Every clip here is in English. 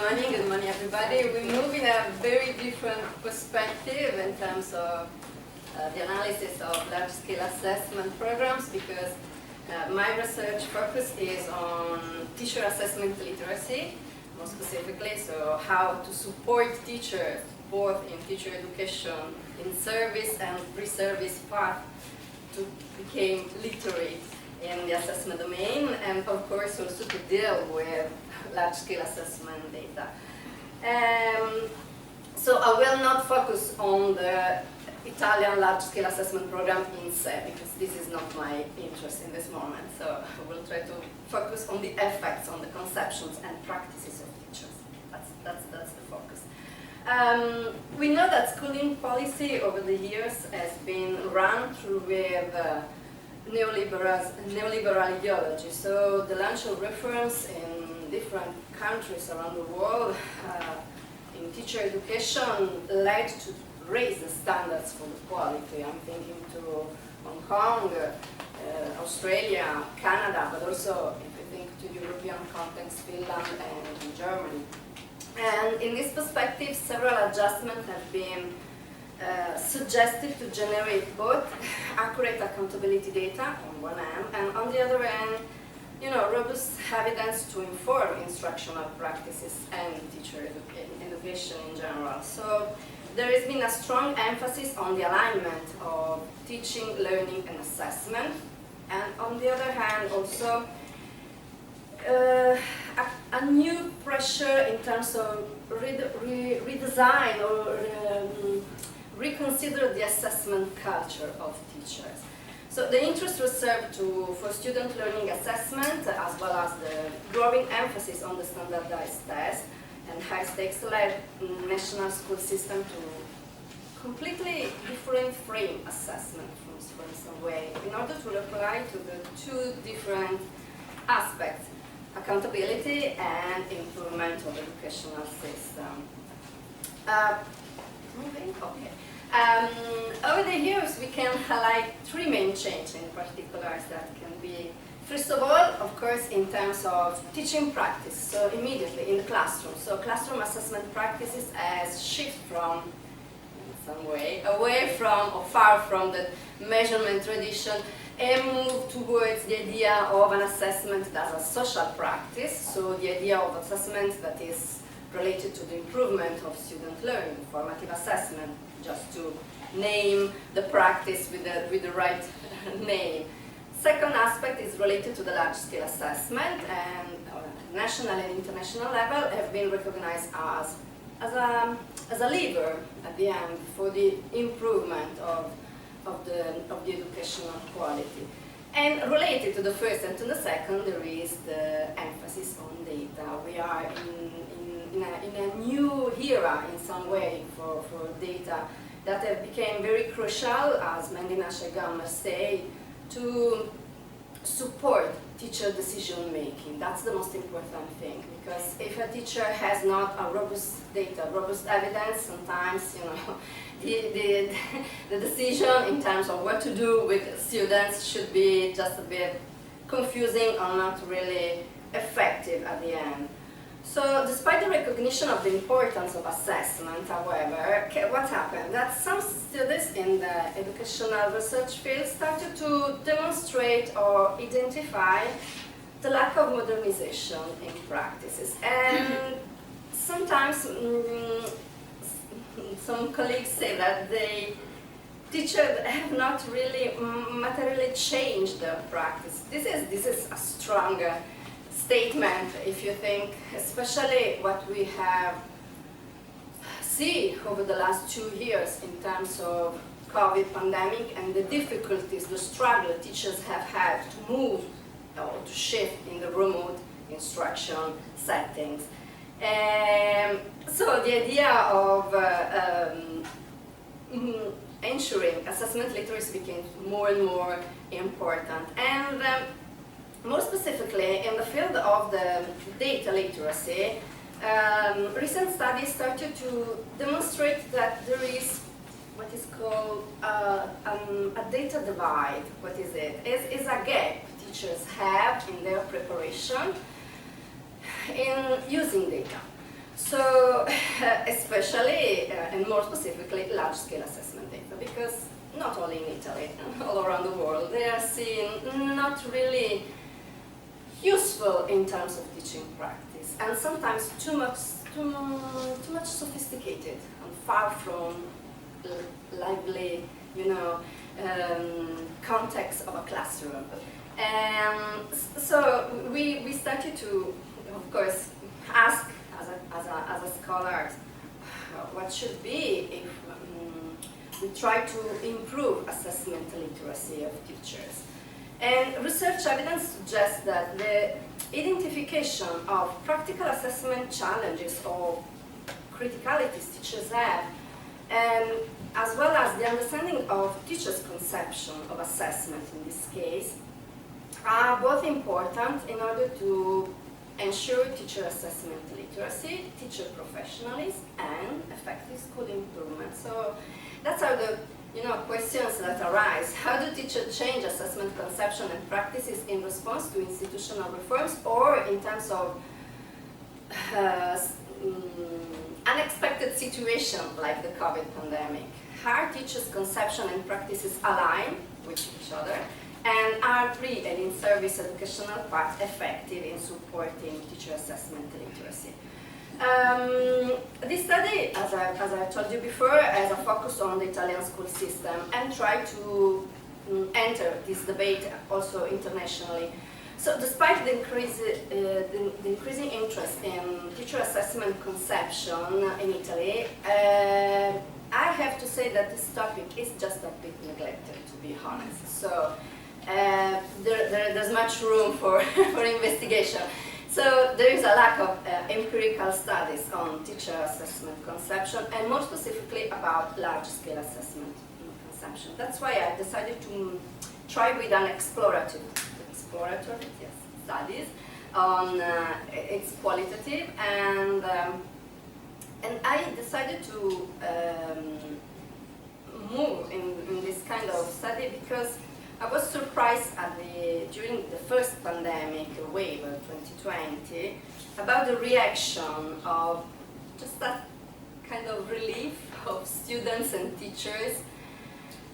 Good morning everybody. We move in a very different perspective in terms of the analysis of large-scale assessment programs, because my research focus is on teacher assessment literacy, more specifically, so how to support teachers both in teacher education, in service and pre-service path to become literate in the assessment domain, and of course also to deal with large-scale assessment data. So I will not focus on the Italian large-scale assessment program in se, because this is not my interest in this moment. So I will try to focus on the effects, on the conceptions and practices of teachers. That's the focus. We know that schooling policy over the years has been run through with neoliberal ideology. So the launch of reference in different countries around the world in teacher education led to raise the standards for the quality. I'm thinking to Hong Kong, Australia, Canada, but also if you think to European context, Finland and Germany. And in this perspective, several adjustments have been suggested to generate both accurate accountability data on one hand, and on the other hand, robust evidence to inform instructional practices and teacher education in general. So there has been a strong emphasis on the alignment of teaching, learning, and assessment, and on the other hand, also a new pressure in terms of redesign or reconsider the assessment culture of teachers. So the interest reserved for student learning assessment, as well as the growing emphasis on the standardized test and high-stakes led national school system to completely different frame assessment from some way, in order to reply to the two different aspects: accountability and improvement of the educational system. Okay. Over the years, we can highlight three main changes in particular that can be, first of all, of course, in terms of teaching practice, so immediately in the classroom. So classroom assessment practices has shifted from, in some way, away from or far from the measurement tradition and moved towards the idea of an assessment as a social practice, so the idea of assessment that is related to the improvement of student learning, formative assessment, just to name the practice with the right name. Second aspect is related to the large-scale assessment, and national and international level have been recognized as a lever at the end for the improvement of the educational quality. And related to the first and to the second, there is the emphasis on data. We are in a new era in some way for data that have become very crucial, as Mendina Shagam say, to support teacher decision making. That's the most important thing, because if a teacher has not a robust data, robust evidence, sometimes the decision in terms of what to do with students should be just a bit confusing or not really effective at the end. So despite the recognition of the importance of assessment, however, what happened? That some students in the educational research field started to demonstrate or identify the lack of modernization in practices. And sometimes some colleagues say that the teachers have not really materially changed their practice. This is a stronger statement if you think, especially what we have seen over the last 2 years in terms of COVID pandemic and the difficulties, the struggle teachers have had to move or to shift in the remote instruction settings. So the idea of ensuring assessment literacy became more and more important. And more specifically, in the field of the data literacy, recent studies started to demonstrate that there is what is called a data divide. What is it? It's a gap teachers have in their preparation in using data. So, especially, and more specifically, large-scale assessment data, because not only in Italy, all around the world, they are seen not really useful in terms of teaching practice, and sometimes too much sophisticated and far from lively, context of a classroom. And so we started to, of course, ask as a scholar what should be if we try to improve assessment literacy of teachers. And research evidence suggests that the identification of practical assessment challenges or criticalities teachers have, and as well as the understanding of teachers' conception of assessment in this case, are both important in order to ensure teacher assessment literacy, teacher professionalism, and effective school improvement. So that's how the questions that arise. How do teachers change assessment conception and practices in response to institutional reforms or in terms of unexpected situations like the COVID pandemic? Are teachers' conception and practices aligned with each other? And are pre and in-service educational part effective in supporting teacher assessment literacy? This study, as I told you before, has a focus on the Italian school system and try to enter this debate also internationally. So despite the increasing interest in teacher assessment conception in Italy, I have to say that this topic is just a bit neglected, to be honest. So there's much room for investigation. So there is a lack of empirical studies on teacher assessment conception, and more specifically about large-scale assessment conception. That's why I decided to try with an exploratory studies on its qualitative, and I decided to move in this kind of study because I was surprised during the first pandemic wave of 2020 about the reaction of just that kind of relief of students and teachers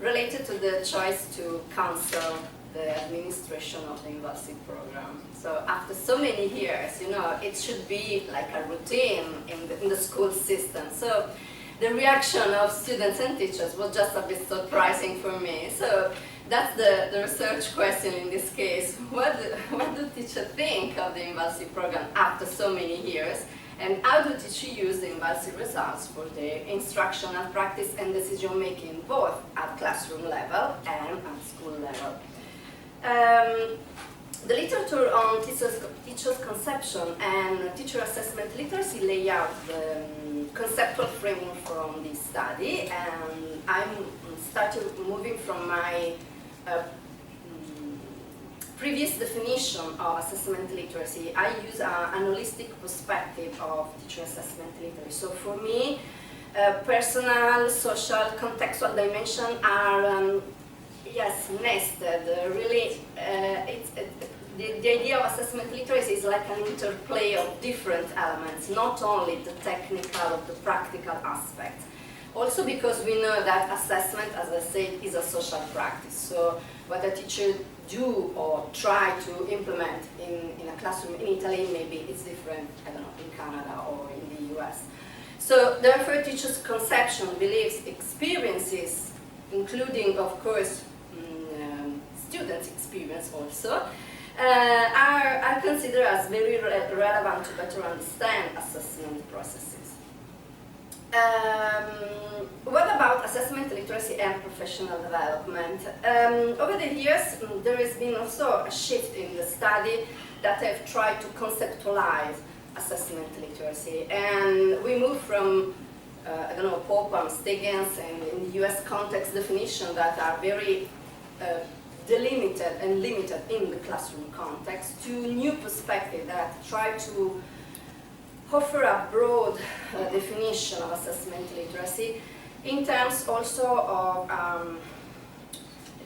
related to the choice to cancel the administration of the INVALSI program. So after so many years, it should be like a routine in the school system. So the reaction of students and teachers was just a bit surprising for me. So that's the research question in this case. What do teachers think of the INVALSI program after so many years? And how do teachers use the INVALSI results for their instructional practice and decision making, both at classroom level and at school level? The literature on teachers' conception and teacher assessment literacy lay out the conceptual framework from this study, and I started moving from my previous definition of assessment literacy. I use an holistic perspective of teacher assessment literacy. So for me, personal, social, contextual dimensions are nested. Really, the idea of assessment literacy is like an interplay of different elements, not only the technical or the practical aspects. Also because we know that assessment, as I said, is a social practice. So what a teacher do or try to implement in a classroom in Italy, maybe it's different, I don't know, in Canada or in the US. So therefore, teachers' conception, beliefs, experiences, including, of course, students' experience also, are considered as very relevant to better understand assessment processes. What about assessment literacy and professional development? Over the years, there has been also a shift in the study that have tried to conceptualize assessment literacy, and we moved from Popham, Stiggins, and in the US context definition that are very delimited and limited in the classroom context to new perspective that try to offer a broad definition of assessment literacy in terms also of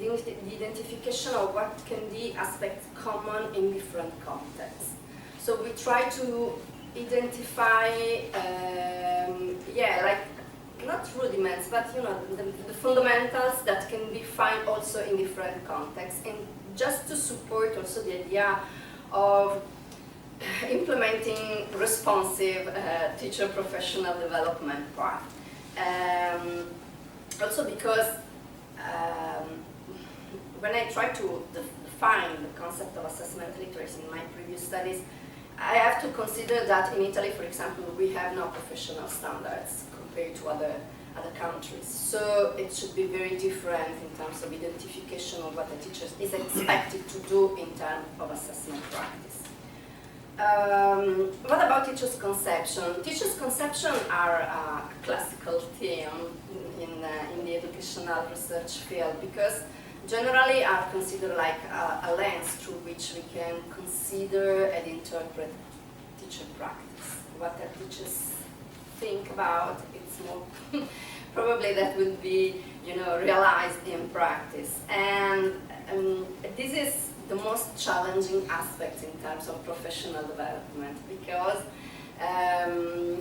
the identification of what can be aspects common in different contexts. So we try to identify, yeah, like not rudiments, but you know, the fundamentals that can be found also in different contexts, and just to support also the idea of implementing responsive teacher professional development path. Also because when I try to define the concept of assessment literacy in my previous studies, I have to consider that in Italy, for example, we have no professional standards compared to other countries. So it should be very different in terms of identification of what a teacher is expected to do in terms of assessment practice. What about teacher's conception? Teacher's conception are a classical theme in the educational research field because generally are considered like a lens through which we can consider and interpret teacher practice. What the teachers think about, it's more probably that will be, you know, realized in practice. And this is the most challenging aspect in terms of professional development because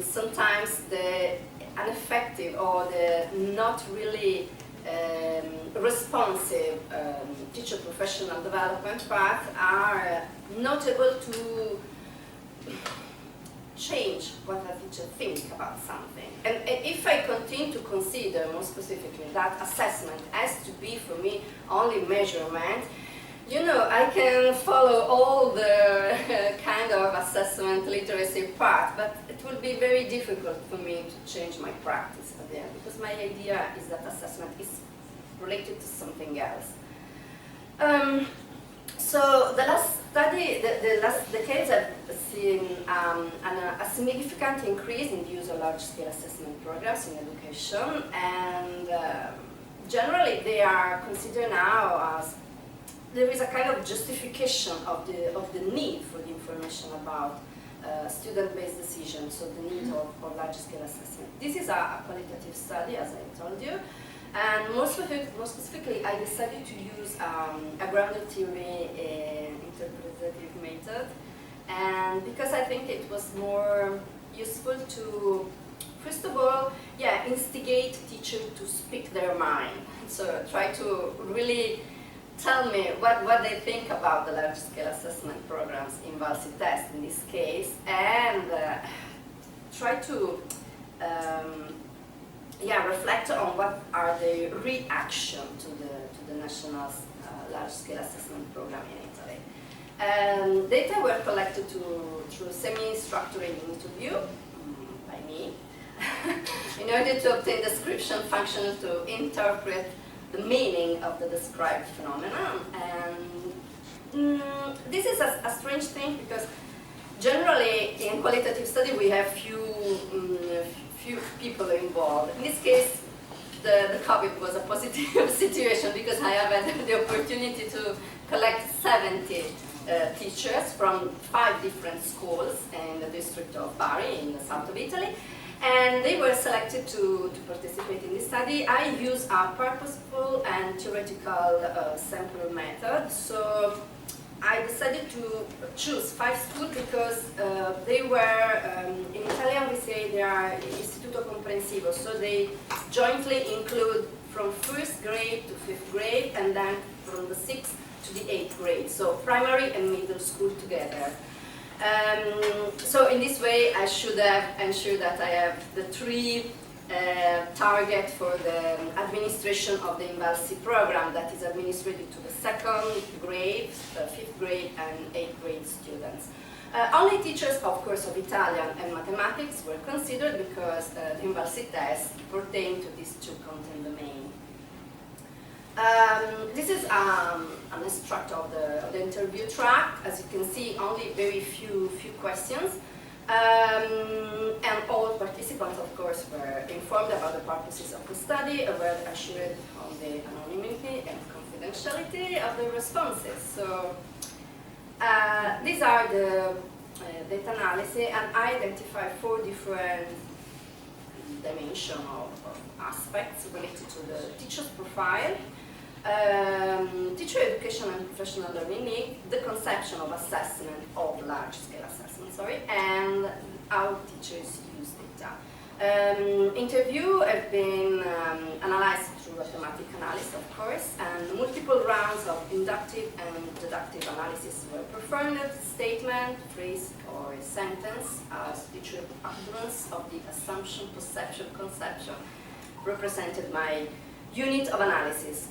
sometimes the ineffective or the not really responsive teacher professional development paths are not able to change what a teacher thinks about something. And if I continue to consider more specifically that assessment has to be for me only measurement, you know, I can follow all the kind of assessment literacy path, but it will be very difficult for me to change my practice at the end, because my idea is that assessment is related to something else. So the last study, the last decades have seen a significant increase in the use of large-scale assessment programs in education, and generally they are considered now as there is a kind of justification of the need for the information about student-based decisions, so the need of large-scale assessment. This is a qualitative study, as I told you, and more specifically, I decided to use a grounded theory interpretative method, and because I think it was more useful to, first of all, yeah, instigate teachers to speak their mind. So try to really tell me what they think about the large-scale assessment programs, INVALSI test in this case, and try to yeah, reflect on what are the reaction to the national large-scale assessment program in Italy. Data were collected through semi-structured interview by me in order to obtain description function to interpret the meaning of the described phenomenon. And this is a strange thing because generally in qualitative study we have few people involved. In this case, the COVID was a positive situation because I have had the opportunity to collect 70 teachers from 5 different schools in the district of Bari in the south of Italy. And they were selected to participate in this study. I use a purposeful and theoretical sample method. So I decided to choose 5 schools because they were, in Italian we say they are istituto comprensivo, so they jointly include from 1st grade to 5th grade and then from the 6th to the 8th grade, so primary and middle school together. So in this way I should have ensured that I have the 3 target for the administration of the INVALSI program that is administered to the 2nd grade, 5th grade and 8th grade students. Only teachers, of course, of Italian and mathematics were considered because the INVALSI test pertained to these 2 content domains. This is an extract of the interview track. As you can see, only very few questions. And all participants, of course, were informed about the purposes of the study, were assured on the anonymity and confidentiality of the responses. So these are the data analysis, and I identify 4 different dimensions of aspects related to the teacher's profile, Teacher education and professional learning need the conception of assessment, of large-scale assessment, and how teachers use data. Interviews have been analyzed through automatic analysis, of course, and multiple rounds of inductive and deductive analysis were performed. Statement, phrase, or sentence as teacher utterance of the assumption, perception, conception represented my unit of analysis.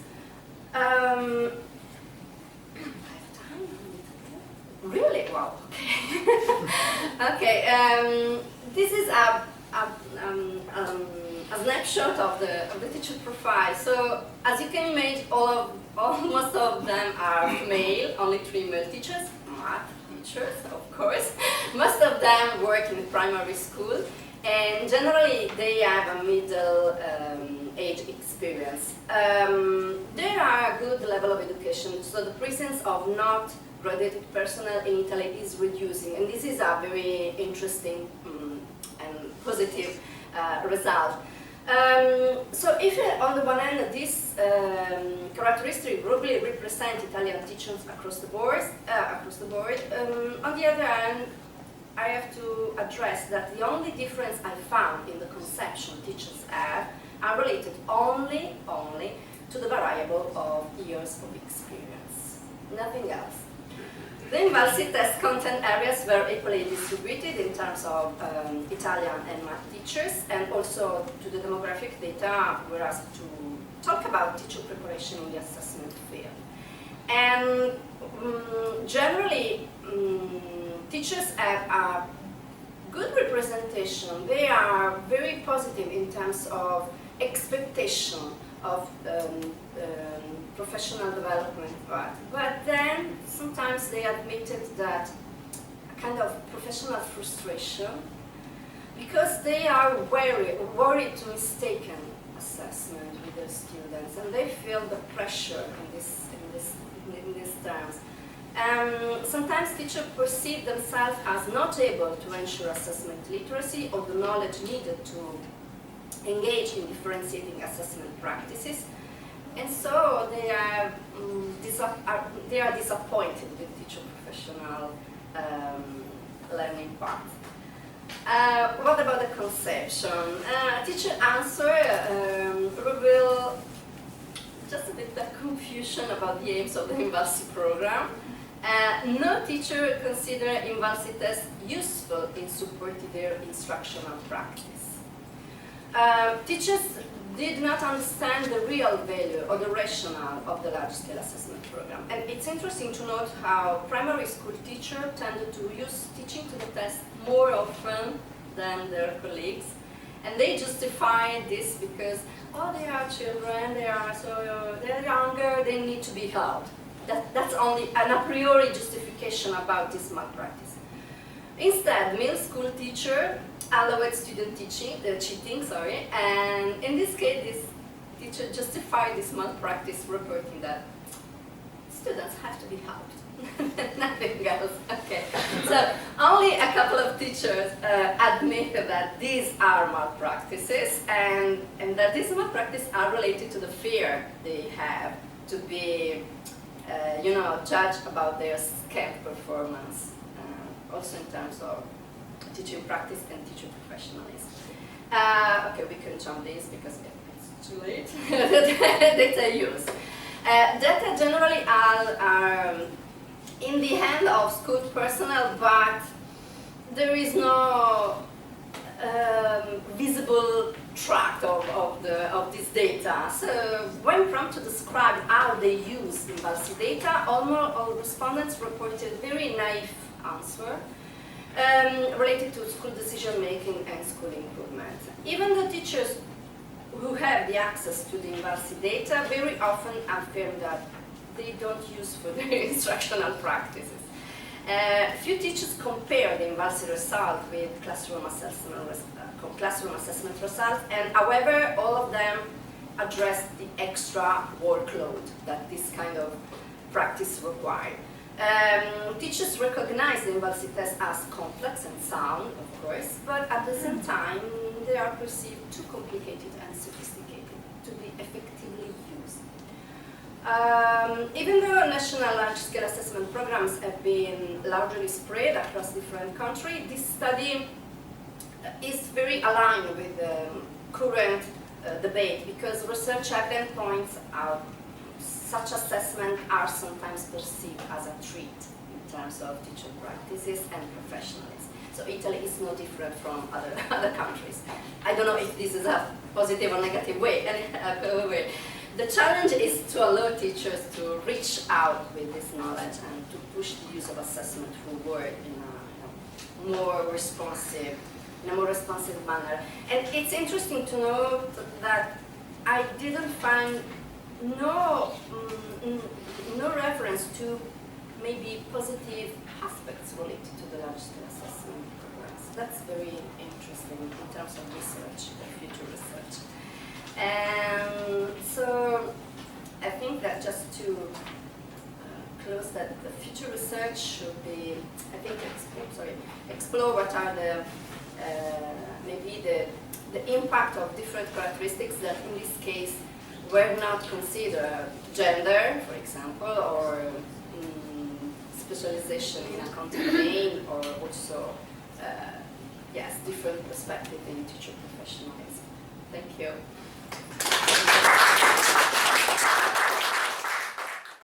I have time? Really? Wow, okay. Okay, this is a snapshot of the teacher profile. So, as you can imagine, most of them are male, only 3 male teachers, math teachers, of course. Most of them work in primary school, and generally they have a middle age experience. There are a good level of education, so the presence of not graduated personnel in Italy is reducing, and this is a very interesting and positive result. So if on the one hand this characteristic really represent Italian teachers across the board, on the other hand, I have to address that the only difference I found in the conception teachers have are related only to the variable of years of experience, nothing else. The INVALSI test content areas were equally distributed in terms of Italian and math teachers, and also to the demographic data we were asked to talk about teacher preparation in the assessment field. And generally, teachers have a good representation. They are very positive in terms of expectation of professional development, but then sometimes they admitted that a kind of professional frustration because they are worried to mistaken assessment with their students, and they feel the pressure in these terms. Sometimes teachers perceive themselves as not able to ensure assessment literacy or the knowledge needed to engage in differentiating assessment practices, and so they are disappointed with teacher professional learning part. What about the conception? Teacher answer reveal just a bit of confusion about the aims of the INVALSI program. No teacher consider INVALSI test useful in supporting their instructional practice. Teachers did not understand the real value or the rationale of the large-scale assessment program. And it's interesting to note how primary school teachers tended to use teaching to the test more often than their colleagues. And they justify this because, oh, they are children, they're younger, they need to be helped. That's only an a priori justification about this malpractice. Instead, middle school teacher allowed student cheating, and in this case, this teacher justified this malpractice, reporting that students have to be helped, nothing else. Okay, so only a couple of teachers admitted that these are malpractices, and that these malpractices are related to the fear they have to be, judged about their scant performance, also in terms of teaching practice and teacher professionalism. Okay, we can jump this because it's too late. Data use. Data generally are in the hand of school personnel, but there is no visible track of this data. So when prompted to describe how they use INVALSI data, almost all respondents reported very naive answer related to school decision making and school improvement. Even the teachers who have the access to the INVALSI data very often affirm that they don't use for their instructional practices. Few teachers compare the INVALSI result with classroom assessment results, and however, all of them address the extra workload that this kind of practice requires. Teachers recognize the INVALSI test as complex and sound, of course, but at the same time, they are perceived too complicated and sophisticated to be effectively used. Even though national large-scale assessment programs have been largely spread across different countries, this study is very aligned with the current debate, because research evidence points out such assessments are sometimes perceived as a threat in terms of teaching practices and professionalism. So Italy is no different from other countries. I don't know if this is a positive or negative way. Anyway, the challenge is to allow teachers to reach out with this knowledge and to push the use of assessment forward in a more responsive manner. And it's interesting to note that I didn't find no reference to maybe positive aspects related to the large-scale assessment programs. That's very interesting in terms of research, future research. And so I think that just to close, that the future research should be, I think, explore what are the maybe the impact of different characteristics that in this case were not considered, gender, for example, or specialization in a content domain, or also, yes, different perspective in teacher professionalism. Thank you.